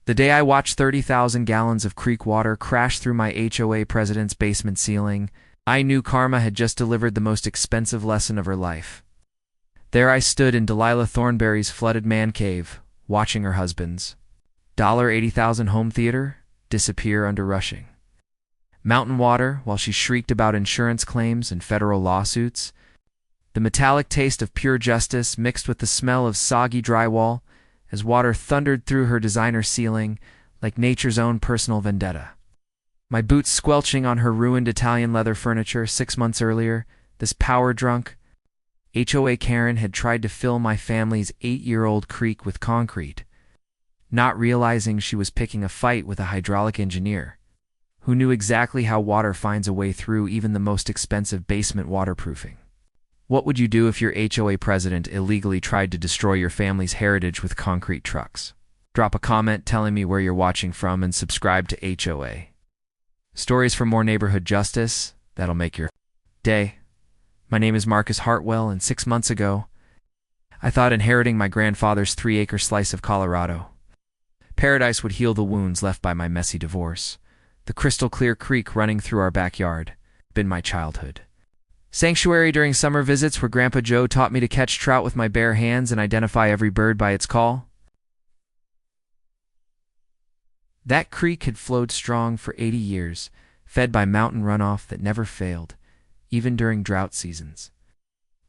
The day I watched 30,000 gallons of creek water crash through my HOA president's basement ceiling, I knew Karma had just delivered the most expensive lesson of her life. There I stood in Delilah Thornberry's flooded man cave, watching her husband's $80,000 home theater disappear under rushing mountain water while she shrieked about insurance claims and federal lawsuits. The metallic taste of pure justice mixed with the smell of soggy drywall as water thundered through her designer ceiling like nature's own personal vendetta. My boots squelching on her ruined Italian leather furniture 6 months earlier, this power-drunk HOAkaren had tried to fill my family's 8-year-old creek with concrete, not realizing she was picking a fight with a hydraulic engineer who knew exactly how water finds a way through even the most expensive basement waterproofing. What would you do if your HOA president illegally tried to destroy your family's heritage with concrete trucks? Drop a comment telling me where you're watching from and subscribe to HOA. Stories for more neighborhood justice that'll make your day. My name is Marcus Hartwell, and 6 months ago, I thought inheriting my grandfather's 3-acre slice of Colorado paradise would heal the wounds left by my messy divorce. The crystal-clear creek running through our backyard been my childhood sanctuary during summer visits where Grandpa Joe taught me to catch trout with my bare hands and identify every bird by its call. That creek had flowed strong for 80 years, fed by mountain runoff that never failed, even during drought seasons,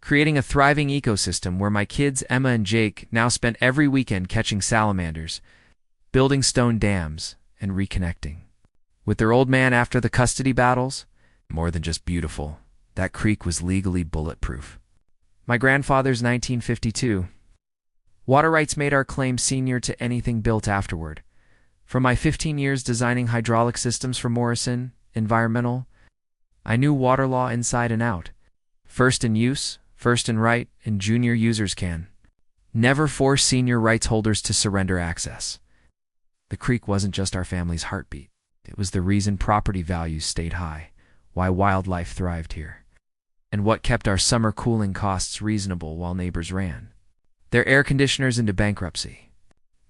creating a thriving ecosystem where my kids Emma and Jake now spent every weekend catching salamanders, building stone dams, and reconnecting with their old man after the custody battles. More than just beautiful, that creek was legally bulletproof. My grandfather's 1952 water rights made our claim senior to anything built afterward. From my 15 years designing hydraulic systems for Morrison Environmental, I knew water law inside and out. First in use, first in right, and junior users can never force senior rights holders to surrender access. The creek wasn't just our family's heartbeat. It was the reason property values stayed high, why wildlife thrived here, and what kept our summer cooling costs reasonable while neighbors ran their air conditioners into bankruptcy.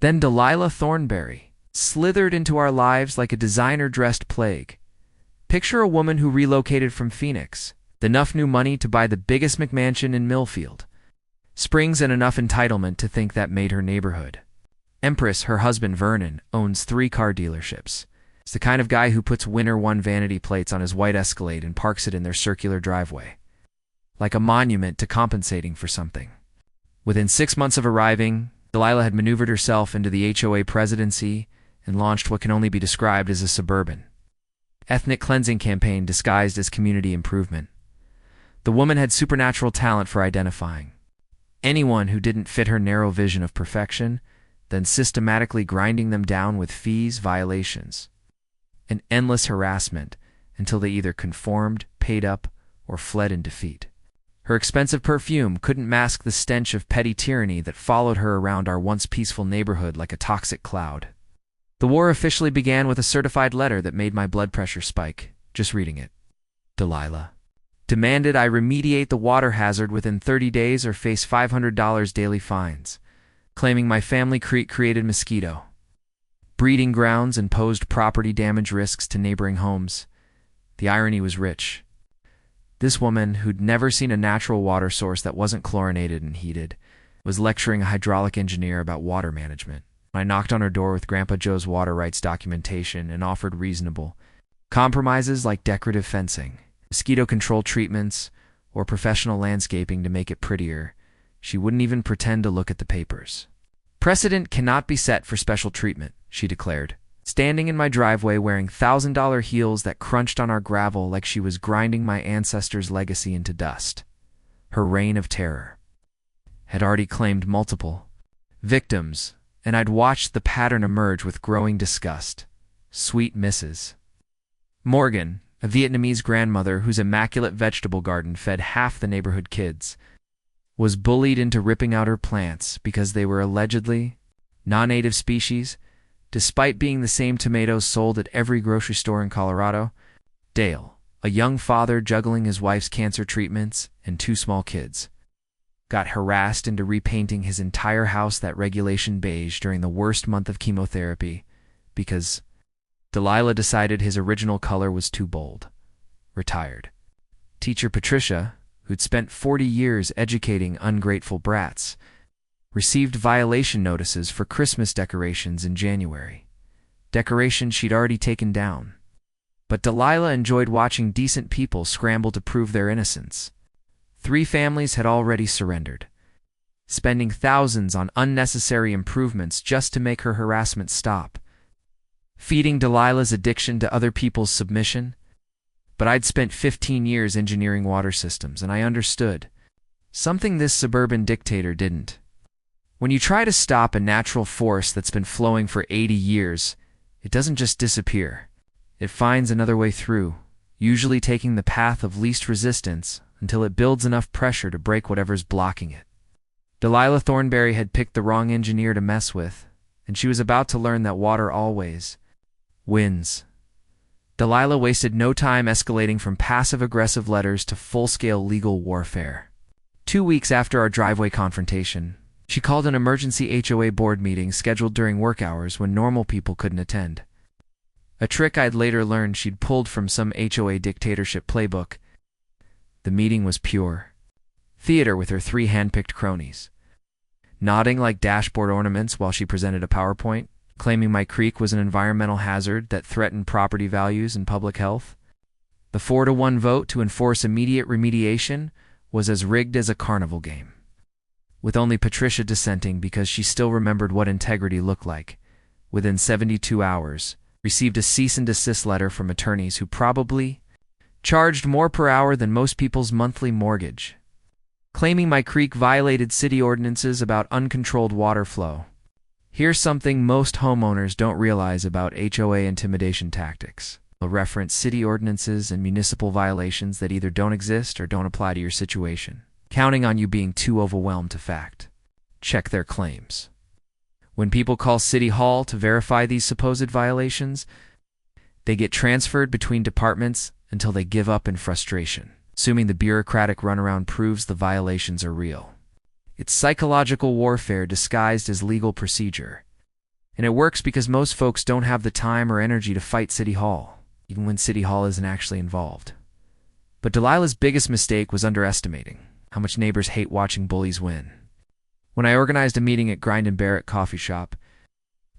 Then Delilah Thornberry slithered into our lives like a designer-dressed plague. Picture a woman who relocated from Phoenix, with enough new money to buy the biggest McMansion in Millfield Springs and enough entitlement to think that made her neighborhood. Empress, her husband Vernon, owns 3 car dealerships. He's the kind of guy who puts Winter One vanity plates on his white Escalade and parks it in their circular driveway, like a monument to compensating for something. Within 6 months of arriving, Delilah had maneuvered herself into the HOA presidency and launched what can only be described as a suburban ethnic cleansing campaign disguised as community improvement. The woman had supernatural talent for identifying anyone who didn't fit her narrow vision of perfection, then systematically grinding them down with fees, violations, and endless harassment until they either conformed, paid up, or fled in defeat. Her expensive perfume couldn't mask the stench of petty tyranny that followed her around our once peaceful neighborhood like a toxic cloud. The war officially began with a certified letter that made my blood pressure spike, just reading it. Delilah demanded I remediate the water hazard within 30 days or face $500 daily fines, claiming my family creek created mosquito breeding grounds and posed property damage risks to neighboring homes. The irony was rich. This woman, who'd never seen a natural water source that wasn't chlorinated and heated, was lecturing a hydraulic engineer about water management. I knocked on her door with Grandpa Joe's water rights documentation and offered reasonable compromises like decorative fencing, mosquito control treatments, or professional landscaping to make it prettier. She wouldn't even pretend to look at the papers. Precedent cannot be set for special treatment, she declared, standing in my driveway wearing $1,000 heels that crunched on our gravel like she was grinding my ancestors' legacy into dust. Her reign of terror had already claimed multiple victims, and I'd watched the pattern emerge with growing disgust. Sweet Mrs. Morgan, a Vietnamese grandmother whose immaculate vegetable garden fed half the neighborhood kids, was bullied into ripping out her plants because they were allegedly non-native species, despite being the same tomatoes sold at every grocery store in Colorado. Dale, a young father juggling his wife's cancer treatments and 2 small kids, got harassed into repainting his entire house that regulation beige during the worst month of chemotherapy because Delilah decided his original color was too bold. Retired. Teacher Patricia, who'd spent 40 years educating ungrateful brats, received violation notices for Christmas decorations in January. Decorations she'd already taken down. But Delilah enjoyed watching decent people scramble to prove their innocence. 3 families had already surrendered, spending thousands on unnecessary improvements just to make her harassment stop. Feeding Delilah's addiction to other people's submission? But I'd spent 15 years engineering water systems, and I understood something this suburban dictator didn't. When you try to stop a natural force that's been flowing for 80 years, it doesn't just disappear. It finds another way through, usually taking the path of least resistance until it builds enough pressure to break whatever's blocking it. Delilah Thornberry had picked the wrong engineer to mess with, and she was about to learn that water always wins. Delilah wasted no time escalating from passive-aggressive letters to full-scale legal warfare. 2 weeks after our driveway confrontation, she called an emergency HOA board meeting scheduled during work hours when normal people couldn't attend. A trick I'd later learned she'd pulled from some HOA dictatorship playbook. The meeting was pure theater with her 3 hand-picked cronies, nodding like dashboard ornaments while she presented a PowerPoint, claiming my creek was an environmental hazard that threatened property values and public health. The 4-to-1 vote to enforce immediate remediation was as rigged as a carnival game, with only Patricia dissenting because she still remembered what integrity looked like. Within 72 hours, received a cease and desist letter from attorneys who probably charged more per hour than most people's monthly mortgage, claiming my creek violated city ordinances about uncontrolled water flow. Here's something most homeowners don't realize about HOA intimidation tactics. They'll reference city ordinances and municipal violations that either don't exist or don't apply to your situation, counting on you being too overwhelmed to fact check their claims. When people call City Hall to verify these supposed violations, they get transferred between departments until they give up in frustration, assuming the bureaucratic runaround proves the violations are real. It's psychological warfare disguised as legal procedure. And it works because most folks don't have the time or energy to fight City Hall, even when City Hall isn't actually involved. But Delilah's biggest mistake was underestimating how much neighbors hate watching bullies win. When I organized a meeting at Grind and Barrett coffee shop,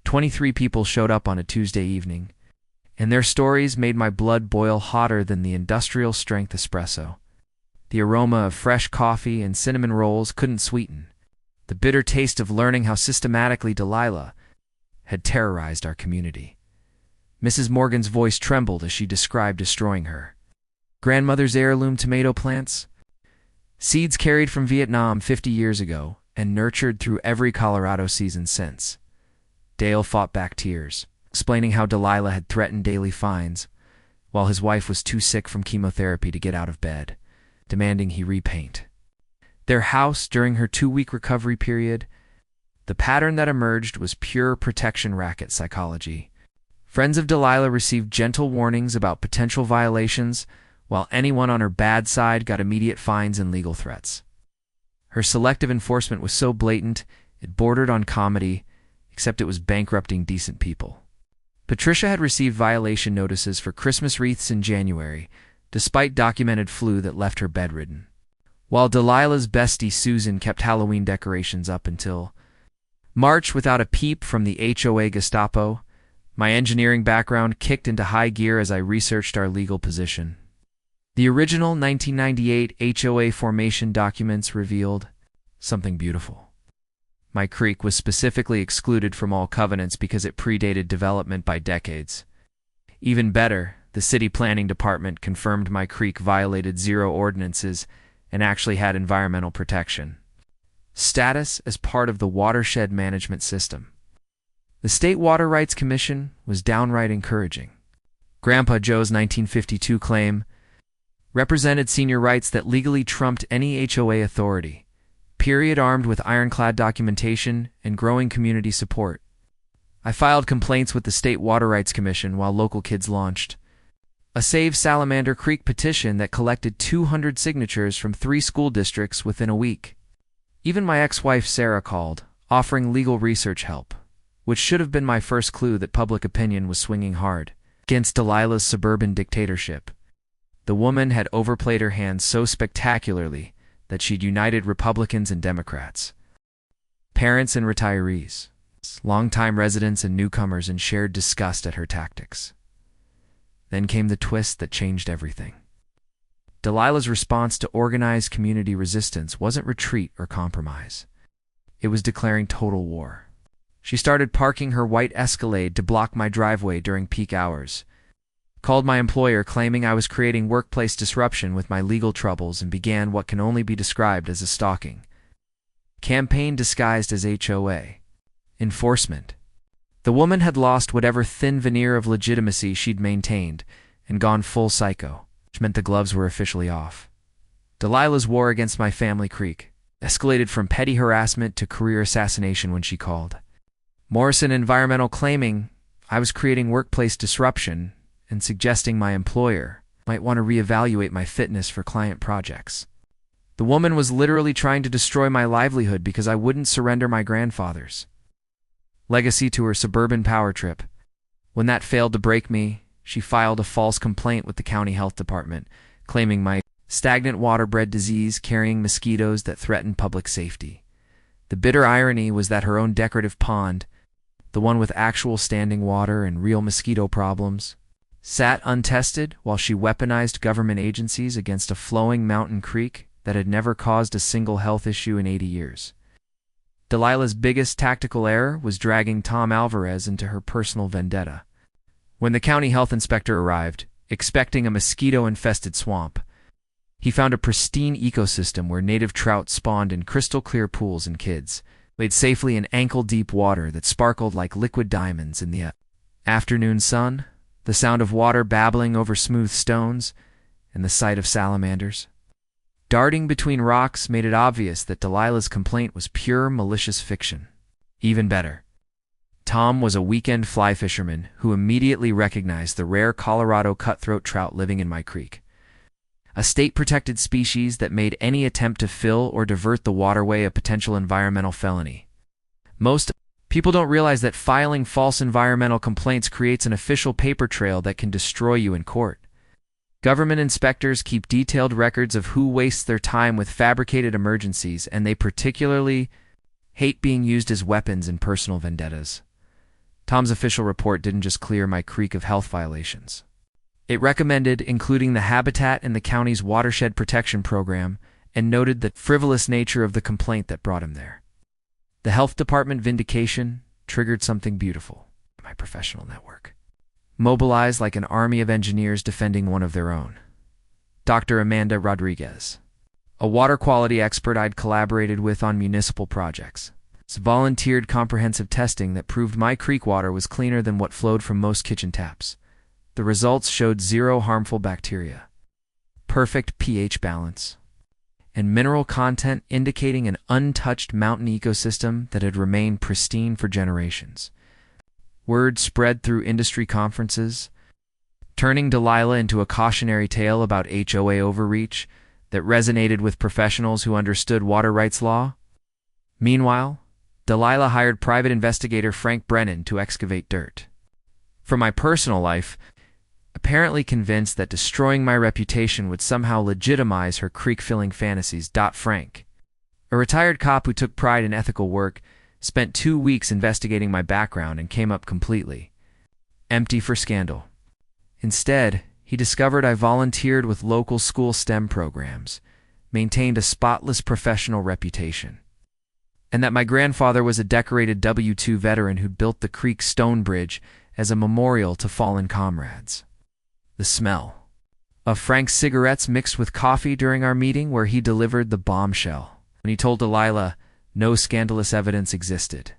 23 people showed up on a Tuesday evening, and their stories made my blood boil hotter than the industrial-strength espresso. The aroma of fresh coffee and cinnamon rolls couldn't sweeten the bitter taste of learning how systematically Delilah had terrorized our community. Mrs. Morgan's voice trembled as she described destroying her grandmother's heirloom tomato plants, seeds carried from Vietnam 50 years ago and nurtured through every Colorado season since. Dale fought back tears, explaining how Delilah had threatened daily fines while his wife was too sick from chemotherapy to get out of bed, demanding he repaint their house during her 2-week recovery period. The pattern that emerged was pure protection racket psychology. Friends of Delilah received gentle warnings about potential violations, while anyone on her bad side got immediate fines and legal threats. Her selective enforcement was so blatant, it bordered on comedy, except it was bankrupting decent people. Patricia had received violation notices for Christmas wreaths in January, despite documented flu that left her bedridden, while Delilah's bestie Susan kept Halloween decorations up until March without a peep from the HOA Gestapo. My engineering background kicked into high gear as I researched our legal position. The original 1998 HOA formation documents revealed something beautiful. My creek was specifically excluded from all covenants because it predated development by decades. Even better, the city planning department confirmed my creek violated 0 ordinances and actually had environmental protection status as part of the watershed management system. The State Water Rights Commission was downright encouraging. Grandpa Joe's 1952 claim represented senior rights that legally trumped any HOA authority, period, armed with ironclad documentation and growing community support. I filed complaints with the State Water Rights Commission while local kids launched a Save Salamander Creek petition that collected 200 signatures from 3 school districts within a week. Even my ex-wife Sarah called, offering legal research help. which should have been my first clue that public opinion was swinging hard against Delilah's suburban dictatorship. The woman had overplayed her hand so spectacularly that she'd united Republicans and Democrats, parents and retirees, longtime residents and newcomers in shared disgust at her tactics. Then came the twist that changed everything. Delilah's response to organized community resistance wasn't retreat or compromise. It was declaring total war. She started parking her white Escalade to block my driveway during peak hours, called my employer claiming I was creating workplace disruption with my legal troubles, and began what can only be described as a stalking campaign disguised as HOA enforcement. The woman had lost whatever thin veneer of legitimacy she'd maintained and gone full psycho, which meant the gloves were officially off. Delilah's war against my family creek escalated from petty harassment to career assassination when she called Morrison Environmental, claiming I was creating workplace disruption and suggesting my employer might want to reevaluate my fitness for client projects. The woman was literally trying to destroy my livelihood because I wouldn't surrender my grandfather's legacy to her suburban power trip. When that failed to break me, she filed a false complaint with the county health department, claiming my stagnant water bred disease carrying mosquitoes that threatened public safety. The bitter irony was that her own decorative pond, the one with actual standing water and real mosquito problems, sat untested while she weaponized government agencies against a flowing mountain creek that had never caused a single health issue in 80 years. Delilah's biggest tactical error was dragging Tom Alvarez into her personal vendetta. When the county health inspector arrived, expecting a mosquito-infested swamp, he found a pristine ecosystem where native trout spawned in crystal-clear pools and kids laid safely in ankle-deep water that sparkled like liquid diamonds in the afternoon sun, the sound of water babbling over smooth stones, and the sight of salamanders darting between rocks made it obvious that Delilah's complaint was pure malicious fiction. Even better, Tom was a weekend fly fisherman who immediately recognized the rare Colorado cutthroat trout living in my creek, a state-protected species that made any attempt to fill or divert the waterway a potential environmental felony. Most people don't realize that filing false environmental complaints creates an official paper trail that can destroy you in court. Government inspectors keep detailed records of who wastes their time with fabricated emergencies, and they particularly hate being used as weapons in personal vendettas. Tom's official report didn't just clear my creek of health violations. It recommended including the habitat in the county's watershed protection program and noted the frivolous nature of the complaint that brought him there. The health department vindication triggered something beautiful. My professional network mobilized like an army of engineers defending one of their own. Dr. Amanda Rodriguez, a water quality expert I'd collaborated with on municipal projects, volunteered comprehensive testing that proved my creek water was cleaner than what flowed from most kitchen taps. The results showed 0 harmful bacteria, perfect pH balance, and mineral content indicating an untouched mountain ecosystem that had remained pristine for generations. Word spread through industry conferences, turning Delilah into a cautionary tale about HOA overreach that resonated with professionals who understood water rights law. Meanwhile, Delilah hired private investigator Frank Brennan to excavate dirt. For my personal life, apparently convinced that destroying my reputation would somehow legitimize her creek-filling fantasies. Frank, a retired cop who took pride in ethical work, spent 2 weeks investigating my background and came up completely empty for scandal. Instead, he discovered I volunteered with local school STEM programs, maintained a spotless professional reputation, and that my grandfather was a decorated W-2 veteran who built the creek stone bridge as a memorial to fallen comrades. The smell of Frank's cigarettes mixed with coffee during our meeting where he delivered the bombshell when he told Delilah no scandalous evidence existed.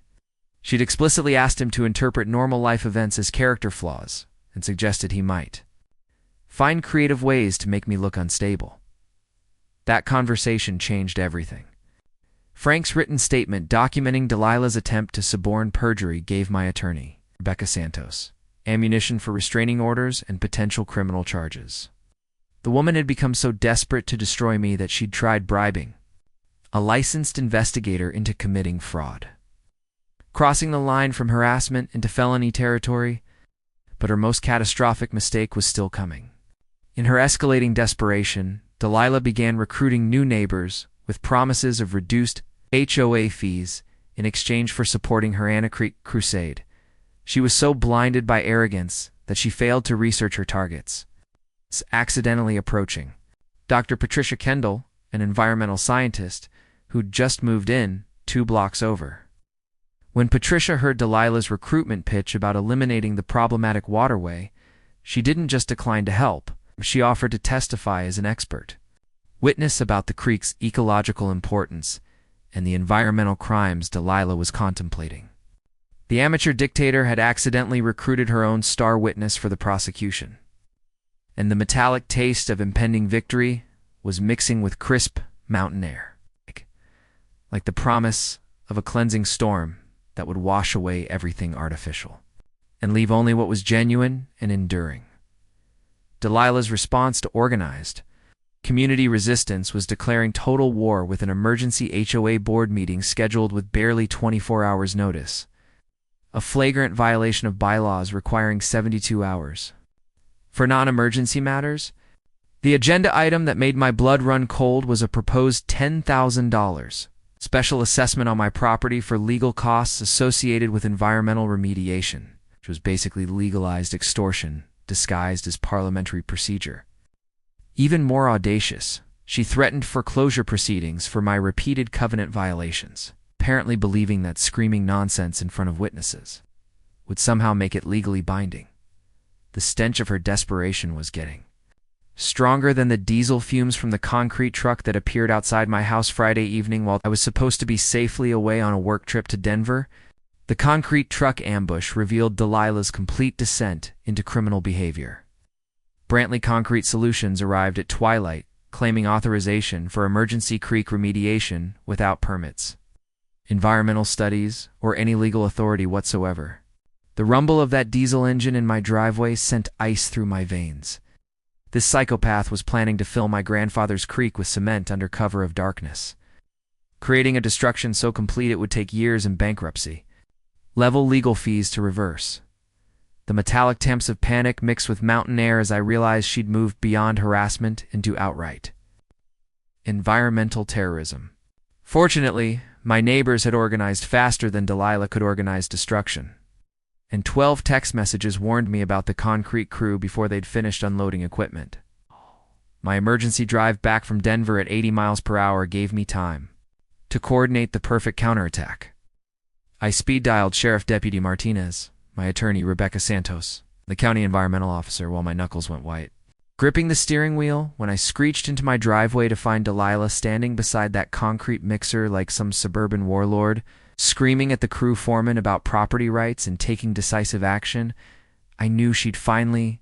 She'd explicitly asked him to interpret normal life events as character flaws and suggested he might find creative ways to make me look unstable. That conversation changed everything. Frank's written statement documenting Delilah's attempt to suborn perjury gave my attorney, Rebecca Santos, ammunition for restraining orders and potential criminal charges. The woman had become so desperate to destroy me that she'd tried bribing a licensed investigator into committing fraud. crossing the line from harassment into felony territory. But her most catastrophic mistake was still coming. In her escalating desperation, Delilah began recruiting new neighbors with promises of reduced HOA fees in exchange for supporting her Anna Creek crusade. She was so blinded by arrogance that she failed to research her targets. Accidentally approaching Dr. Patricia Kendall, an environmental scientist who'd just moved in 2 blocks over. When Patricia heard Delilah's recruitment pitch about eliminating the problematic waterway, she didn't just decline to help, she offered to testify as an expert witness about the creek's ecological importance and the environmental crimes Delilah was contemplating. The amateur dictator had accidentally recruited her own star witness for the prosecution, and the metallic taste of impending victory was mixing with crisp mountain air, like the promise of a cleansing storm that would wash away everything artificial and leave only what was genuine and enduring. Delilah's response to organized community resistance was declaring total war with an emergency HOA board meeting scheduled with barely 24 hours' notice, a flagrant violation of bylaws requiring 72 hours. For non-emergency matters, the agenda item that made my blood run cold was a proposed $10,000 special assessment on my property for legal costs associated with environmental remediation, which was basically legalized extortion disguised as parliamentary procedure. Even more audacious, she threatened foreclosure proceedings for my repeated covenant violations, apparently believing that screaming nonsense in front of witnesses would somehow make it legally binding. The stench of her desperation was getting stronger than the diesel fumes from the concrete truck that appeared outside my house Friday evening while I was supposed to be safely away on a work trip to Denver. The concrete truck ambush revealed Delilah's complete descent into criminal behavior. Brantley Concrete Solutions arrived at twilight, claiming authorization for emergency creek remediation without permits, environmental studies, or any legal authority whatsoever. The rumble of that diesel engine in my driveway sent ice through my veins. This psychopath was planning to fill my grandfather's creek with cement under cover of darkness, creating a destruction so complete it would take years in bankruptcy, level legal fees to reverse. The metallic temps of panic mixed with mountain air as I realized she'd moved beyond harassment into outright environmental terrorism. Fortunately, my neighbors had organized faster than Delilah could organize destruction, and 12 text messages warned me about the concrete crew before they'd finished unloading equipment. My emergency drive back from Denver at 80 miles per hour gave me time to coordinate the perfect counterattack. I speed-dialed Sheriff Deputy Martinez, my attorney Rebecca Santos, the county environmental officer, while my knuckles went white, gripping the steering wheel when I screeched into my driveway to find Delilah standing beside that concrete mixer like some suburban warlord, screaming at the crew foreman about property rights and taking decisive action. I knew she'd finally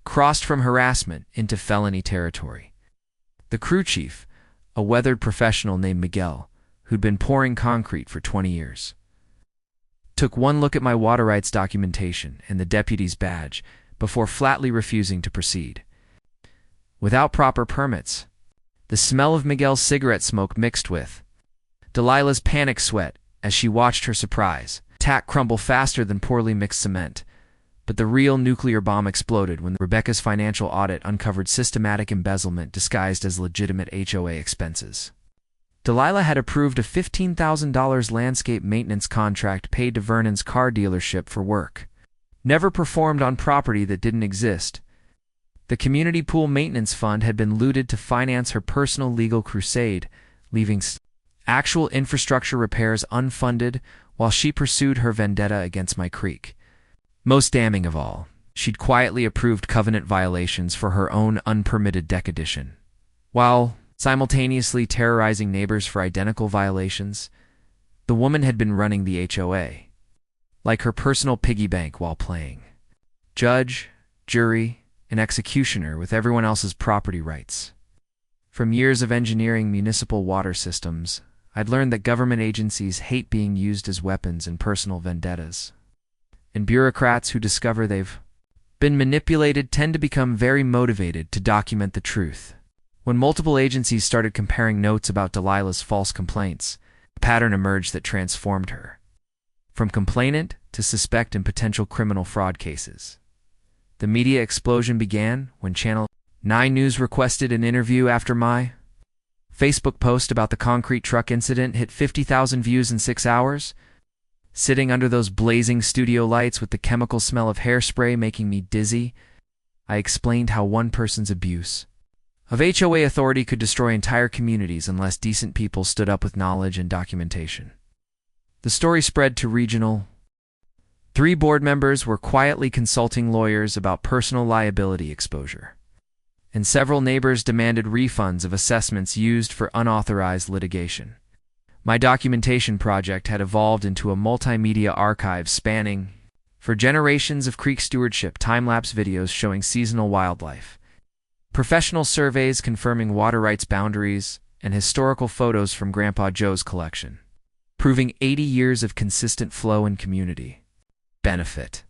crossed from harassment into felony territory. The crew chief, a weathered professional named Miguel, who'd been pouring concrete for 20 years, took one look at my water rights documentation and the deputy's badge before flatly refusing to proceed. Without proper permits, the smell of Miguel's cigarette smoke mixed with Delilah's panic sweat as she watched her surprise attack crumble faster than poorly mixed cement. But the real nuclear bomb exploded when Rebecca's financial audit uncovered systematic embezzlement disguised as legitimate HOA expenses. Delilah had approved a $15,000 landscape maintenance contract paid to Vernon's car dealership for work never performed on property that didn't exist. The community pool maintenance fund had been looted to finance her personal legal crusade, leaving actual infrastructure repairs unfunded while she pursued her vendetta against my creek. Most damning of all, she'd quietly approved covenant violations for her own unpermitted deck addition, while simultaneously terrorizing neighbors for identical violations. The woman had been running the HOA like her personal piggy bank while playing judge, jury, and executioner with everyone else's property rights. From years of engineering municipal water systems, I'd learned that government agencies hate being used as weapons in personal vendettas. And bureaucrats who discover they've been manipulated tend to become very motivated to document the truth. When multiple agencies started comparing notes about Delilah's false complaints, a pattern emerged that transformed her. from complainant to suspect in potential criminal fraud cases. The media explosion began when Channel 9 News requested an interview after my Facebook post about the concrete truck incident hit 50,000 views in 6 hours. Sitting under those blazing studio lights with the chemical smell of hairspray making me dizzy, I explained how one person's abuse of HOA authority could destroy entire communities unless decent people stood up with knowledge and documentation. The story spread to regional. 3 board members were quietly consulting lawyers about personal liability exposure, and several neighbors demanded refunds of assessments used for unauthorized litigation. My documentation project had evolved into a multimedia archive spanning for generations of creek stewardship, time-lapse videos showing seasonal wildlife, professional surveys confirming water rights boundaries, and historical photos from Grandpa Joe's collection, proving 80 years of consistent flow and community benefit.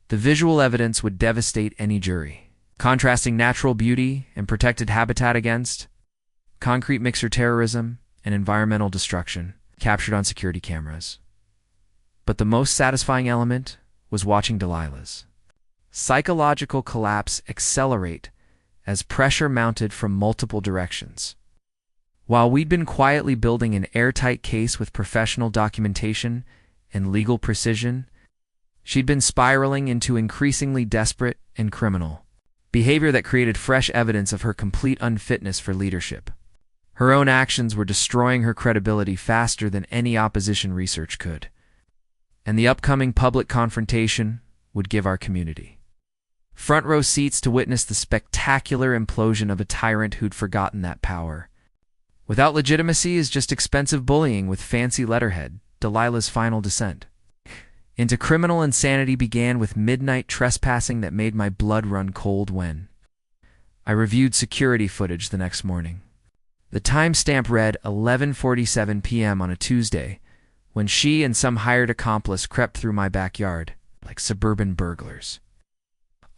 The visual evidence would devastate any jury, contrasting natural beauty and protected habitat against concrete mixer terrorism and environmental destruction captured on security cameras. But the most satisfying element was watching Delilah's psychological collapse accelerate as pressure mounted from multiple directions. While we'd been quietly building an airtight case with professional documentation and legal precision, she'd been spiraling into increasingly desperate and criminal behavior that created fresh evidence of her complete unfitness for leadership. Her own actions were destroying her credibility faster than any opposition research could. And the upcoming public confrontation would give our community front row seats to witness the spectacular implosion of a tyrant who'd forgotten that power without legitimacy is just expensive bullying with fancy letterhead. Delilah's final descent into criminal insanity began with midnight trespassing that made my blood run cold when I reviewed security footage the next morning. The timestamp read 11:47 p.m. on a Tuesday, when she and some hired accomplice crept through my backyard like suburban burglars,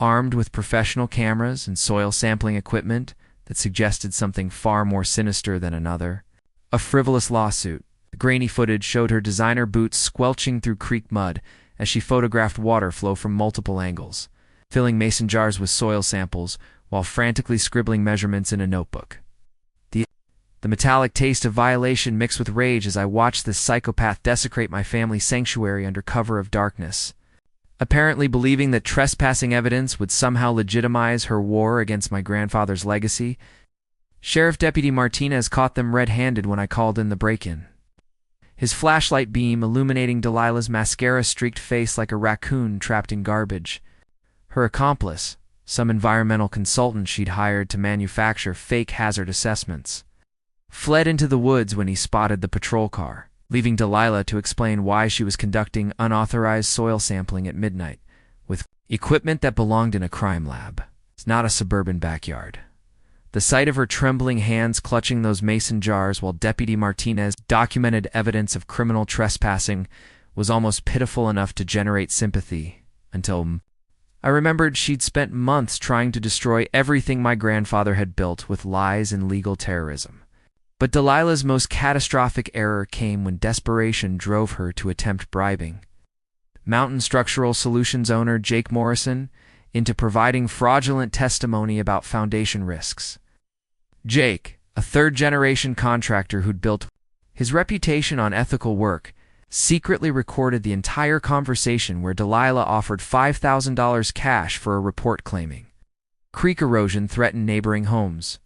armed with professional cameras and soil sampling equipment that suggested something far more sinister than another, a frivolous lawsuit. The grainy footage showed her designer boots squelching through creek mud as she photographed water flow from multiple angles, filling mason jars with soil samples while frantically scribbling measurements in a notebook. The metallic taste of violation mixed with rage as I watched this psychopath desecrate my family sanctuary under cover of darkness, apparently believing that trespassing evidence would somehow legitimize her war against my grandfather's legacy. Sheriff Deputy Martinez caught them red-handed when I called in the break-in, his flashlight beam illuminating Delilah's mascara-streaked face like a raccoon trapped in garbage. Her accomplice, some environmental consultant she'd hired to manufacture fake hazard assessments, fled into the woods when he spotted the patrol car, leaving Delilah to explain why she was conducting unauthorized soil sampling at midnight with equipment that belonged in a crime lab. It's not a suburban backyard. The sight of her trembling hands clutching those mason jars while Deputy Martinez documented evidence of criminal trespassing was almost pitiful enough to generate sympathy, until I remembered she'd spent months trying to destroy everything my grandfather had built with lies and legal terrorism. But Delilah's most catastrophic error came when desperation drove her to attempt bribing Mountain Structural Solutions owner Jake Morrison into providing fraudulent testimony about foundation risks. Jake, a third-generation contractor who'd built his reputation on ethical work, secretly recorded the entire conversation where Delilah offered $5,000 cash for a report claiming creek erosion threatened neighboring homes,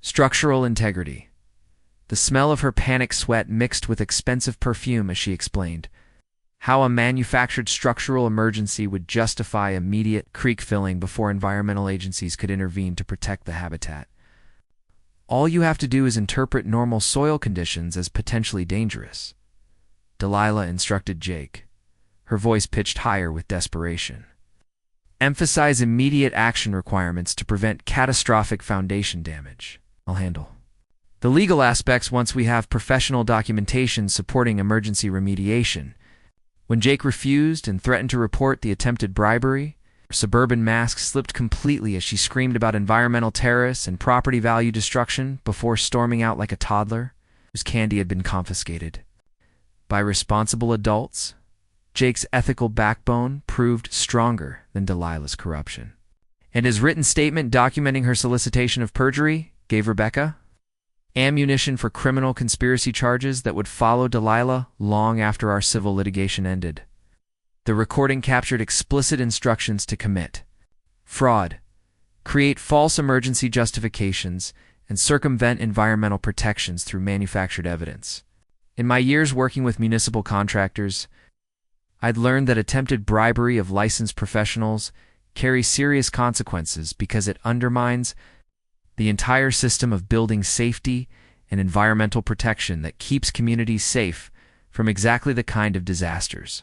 structural integrity. The smell of her panic sweat mixed with expensive perfume as she explained how a manufactured structural emergency would justify immediate creek filling before environmental agencies could intervene to protect the habitat. All you have to do is interpret normal soil conditions as potentially dangerous, Delilah instructed Jake, her voice pitched higher with desperation. Emphasize immediate action requirements to prevent catastrophic foundation damage. I'll handle the legal aspects once we have professional documentation supporting emergency remediation. When Jake refused and threatened to report the attempted bribery, her suburban mask slipped completely as she screamed about environmental terrorists and property value destruction before storming out like a toddler whose candy had been confiscated by responsible adults. Jake's ethical backbone proved stronger than Delilah's corruption. And his written statement documenting her solicitation of perjury gave Rebecca ammunition for criminal conspiracy charges that would follow Delilah long after our civil litigation ended. The recording captured explicit instructions to commit fraud, create false emergency justifications, and circumvent environmental protections through manufactured evidence. In my years working with municipal contractors, I'd learned that attempted bribery of licensed professionals carries serious consequences because it undermines the entire system of building safety and environmental protection that keeps communities safe from exactly the kind of disasters.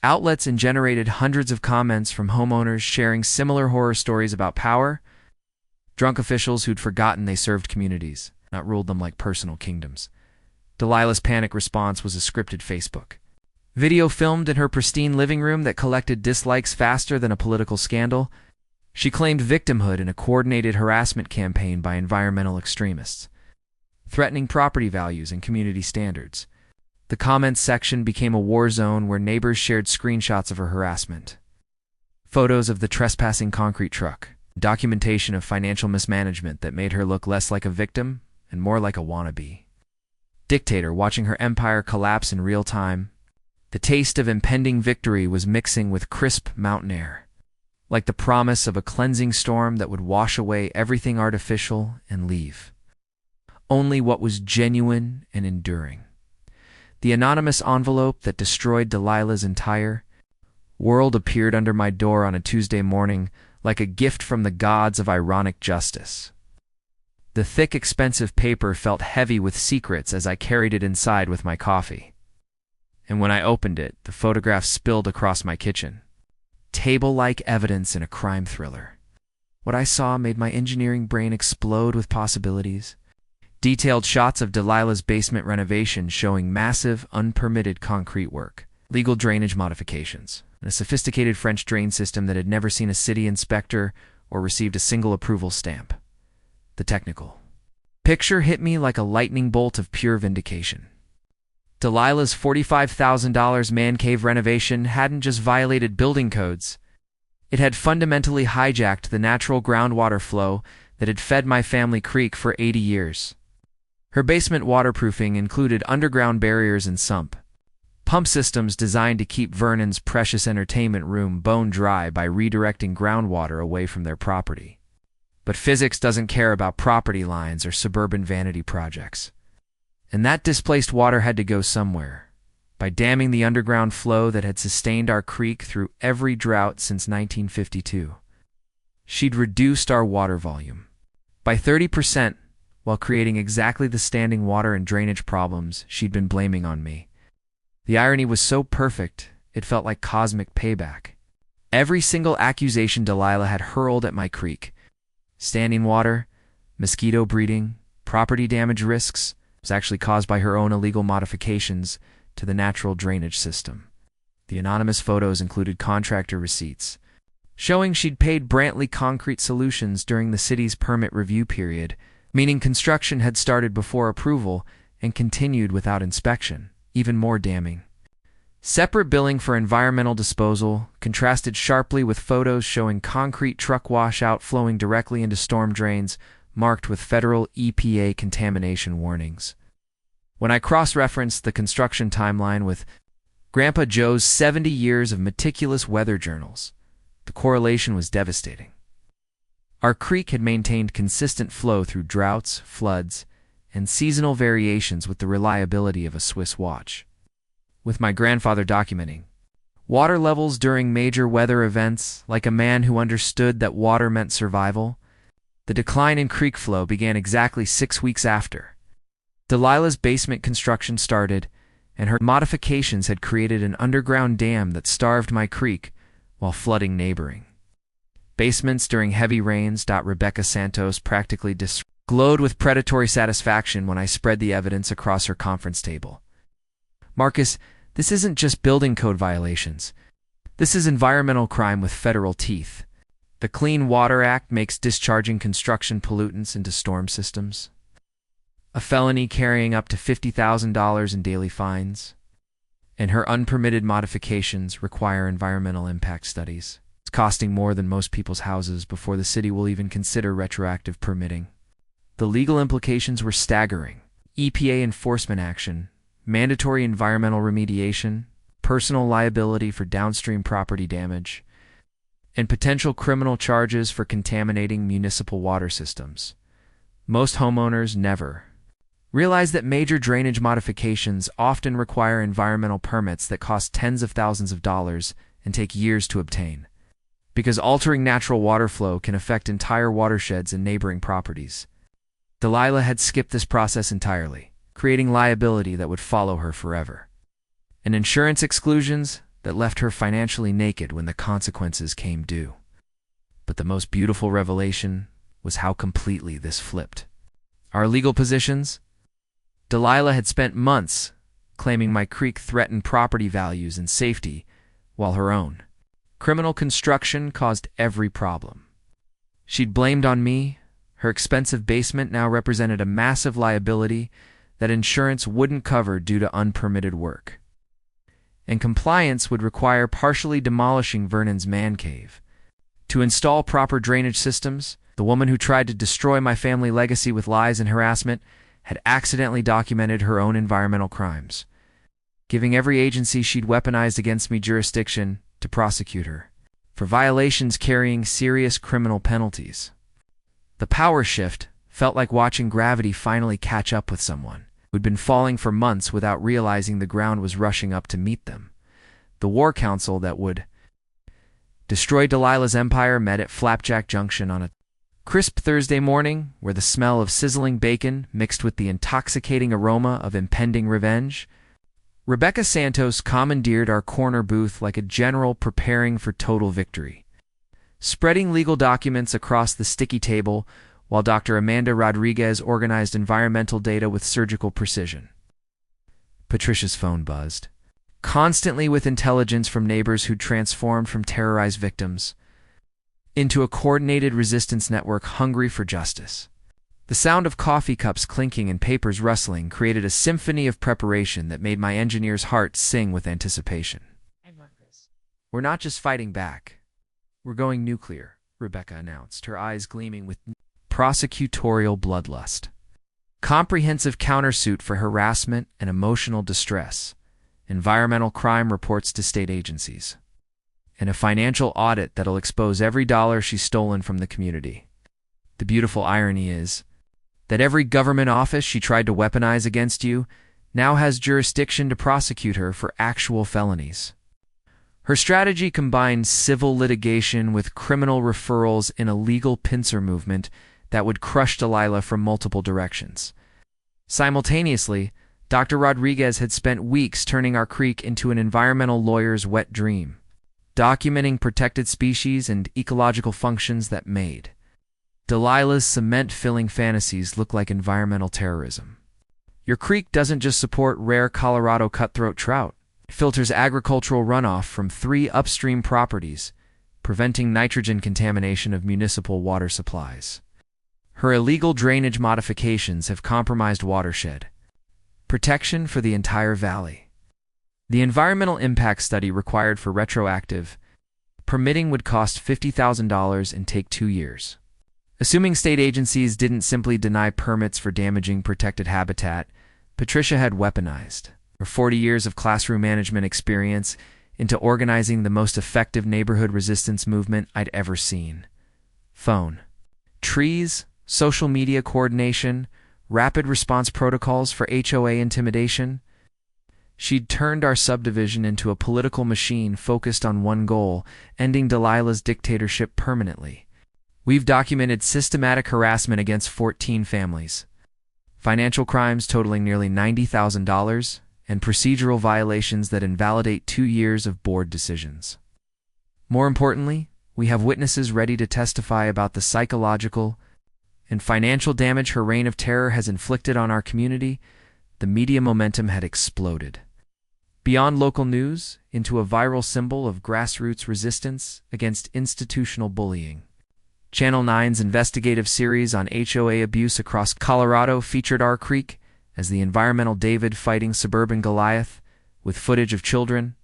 Outlets generated hundreds of comments from homeowners sharing similar horror stories about power, drunk officials who'd forgotten they served communities, not ruled them like personal kingdoms. Delilah's panic response was a scripted Facebook video filmed in her pristine living room that collected dislikes faster than a political scandal. She claimed victimhood in a coordinated harassment campaign by environmental extremists, threatening property values and community standards. The comments section became a war zone where neighbors shared screenshots of her harassment, photos of the trespassing concrete truck, documentation of financial mismanagement that made her look less like a victim and more like a wannabe dictator watching her empire collapse in real time. The taste of impending victory was mixing with crisp mountain air, like the promise of a cleansing storm that would wash away everything artificial and leave only what was genuine and enduring. The anonymous envelope that destroyed Delilah's entire world appeared under my door on a Tuesday morning like a gift from the gods of ironic justice. The thick, expensive paper felt heavy with secrets as I carried it inside with my coffee. And when I opened it, the photographs spilled across my kitchen. Table-like evidence in a crime thriller. What I saw made my engineering brain explode with possibilities. Detailed shots of Delilah's basement renovation showing massive, unpermitted concrete work, legal drainage modifications, and a sophisticated French drain system that had never seen a city inspector or received a single approval stamp. The technical picture hit me like a lightning bolt of pure vindication. Delilah's $45,000 man cave renovation hadn't just violated building codes. It had fundamentally hijacked the natural groundwater flow that had fed my family creek for 80 years. Her basement waterproofing included underground barriers and pump systems designed to keep Vernon's precious entertainment room bone dry by redirecting groundwater away from their property. But physics doesn't care about property lines or suburban vanity projects. And that displaced water had to go somewhere. By damming the underground flow that had sustained our creek through every drought since 1952. She'd reduced our water volume by 30% while creating exactly the standing water and drainage problems she'd been blaming on me. The irony was so perfect, it felt like cosmic payback. Every single accusation Delilah had hurled at my creek, standing water, mosquito breeding, property damage risks, was actually caused by her own illegal modifications to the natural drainage system. The anonymous photos included contractor receipts, showing she'd paid Brantley Concrete Solutions during the city's permit review period, meaning construction had started before approval and continued without inspection. Even more damning. Separate billing for environmental disposal contrasted sharply with photos showing concrete truck washout flowing directly into storm drains marked with federal EPA contamination warnings. When I cross-referenced the construction timeline with Grandpa Joe's 70 years of meticulous weather journals, the correlation was devastating. Our creek had maintained consistent flow through droughts, floods, and seasonal variations with the reliability of a Swiss watch. With my grandfather documenting water levels during major weather events like a man who understood that water meant survival, the decline in creek flow began exactly 6 weeks after Delilah's basement construction started, and her modifications had created an underground dam that starved my creek while flooding neighboring basements during heavy rains. Rebecca Santos practically glowed with predatory satisfaction when I spread the evidence across her conference table. Marcus, this isn't just building code violations. This is environmental crime with federal teeth. The Clean Water Act makes discharging construction pollutants into storm systems a felony carrying up to $50,000 in daily fines. and her unpermitted modifications require environmental impact studies. It's costing more than most people's houses before the city will even consider retroactive permitting. The legal implications were staggering. EPA enforcement action, mandatory environmental remediation, personal liability for downstream property damage, and potential criminal charges for contaminating municipal water systems. Most homeowners never realize that major drainage modifications often require environmental permits that cost tens of thousands of dollars and take years to obtain, because altering natural water flow can affect entire watersheds and neighboring properties. Delilah had skipped this process entirely, creating liability that would follow her forever, and insurance exclusions that left her financially naked when the consequences came due. But the most beautiful revelation was how completely this flipped our legal positions. Delilah had spent months claiming my creek threatened property values and safety, while her own criminal construction caused every problem. She'd blamed on me. Her expensive basement now represented a massive liability that insurance wouldn't cover due to unpermitted work. And compliance would require partially demolishing Vernon's man cave. To install proper drainage systems, the woman who tried to destroy my family legacy with lies and harassment had accidentally documented her own environmental crimes, giving every agency she'd weaponized against me jurisdiction to prosecute her for violations carrying serious criminal penalties. The power shift felt like watching gravity finally catch up with someone who'd been falling for months without realizing the ground was rushing up to meet them. The war council that would destroy Delilah's empire met at Flapjack Junction on a crisp Thursday morning, where the smell of sizzling bacon mixed with the intoxicating aroma of impending revenge. Rebecca Santos commandeered our corner booth like a general preparing for total victory, spreading legal documents across the sticky table while Dr. Amanda Rodriguez organized environmental data with surgical precision. Patricia's phone buzzed, constantly with intelligence from neighbors who'd transformed from terrorized victims into a coordinated resistance network hungry for justice. The sound of coffee cups clinking and papers rustling created a symphony of preparation that made my engineer's heart sing with anticipation. "We're not just fighting back. We're going nuclear," Rebecca announced, her eyes gleaming with prosecutorial bloodlust. Comprehensive countersuit for harassment and emotional distress, environmental crime reports to state agencies, and a financial audit that'll expose every dollar she's stolen from the community. The beautiful irony is that every government office she tried to weaponize against you now has jurisdiction to prosecute her for actual felonies. Her strategy combined civil litigation with criminal referrals in a legal pincer movement that would crush Delilah from multiple directions. Simultaneously, Dr. Rodriguez had spent weeks turning our creek into an environmental lawyer's wet dream, documenting protected species and ecological functions that made Delilah's cement-filling fantasies look like environmental terrorism. Your creek doesn't just support rare Colorado cutthroat trout. It filters agricultural runoff from 3 upstream properties, preventing nitrogen contamination of municipal water supplies. Her illegal drainage modifications have compromised watershed protection for the entire valley. The environmental impact study required for retroactive permitting would cost $50,000 and take 2 years. Assuming state agencies didn't simply deny permits for damaging protected habitat, Patricia had weaponized her 40 years of classroom management experience into organizing the most effective neighborhood resistance movement I'd ever seen. Phone, trees, social media coordination, rapid response protocols for HOA intimidation. She'd turned our subdivision into a political machine focused on one goal: ending Delilah's dictatorship permanently. We've documented systematic harassment against 14 families, financial crimes totaling nearly $90,000, and procedural violations that invalidate 2 years of board decisions. More importantly, we have witnesses ready to testify about the psychological and financial damage her reign of terror has inflicted on our community. The media momentum had exploded beyond local news into a viral symbol of grassroots resistance against institutional bullying. Channel 9's investigative series on HOA abuse across Colorado featured our creek as the environmental David fighting suburban Goliath, with footage of children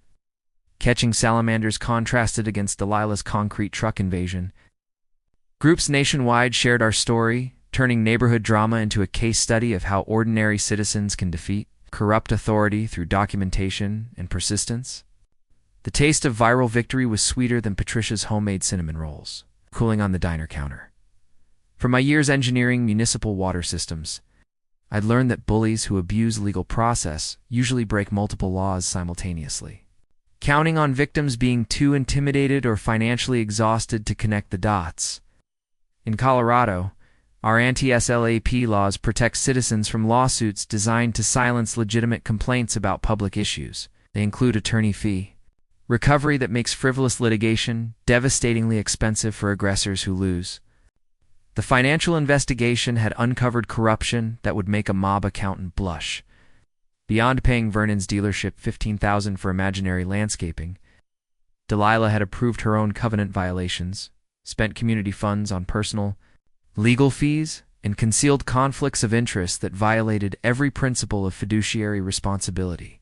catching salamanders contrasted against Delilah's concrete truck invasion. Groups nationwide shared our story, turning neighborhood drama into a case study of how ordinary citizens can defeat corrupt authority through documentation and persistence. The taste of viral victory was sweeter than Patricia's homemade cinnamon rolls, cooling on the diner counter. From my years engineering municipal water systems, I'd learned that bullies who abuse legal process usually break multiple laws simultaneously, counting on victims being too intimidated or financially exhausted to connect the dots. In Colorado, our anti-SLAP laws protect citizens from lawsuits designed to silence legitimate complaints about public issues. They include attorney fee recovery that makes frivolous litigation devastatingly expensive for aggressors who lose. The financial investigation had uncovered corruption that would make a mob accountant blush. Beyond paying Vernon's dealership $15,000 for imaginary landscaping, Delilah had approved her own covenant violations, spent community funds on personal legal fees, and concealed conflicts of interest that violated every principle of fiduciary responsibility.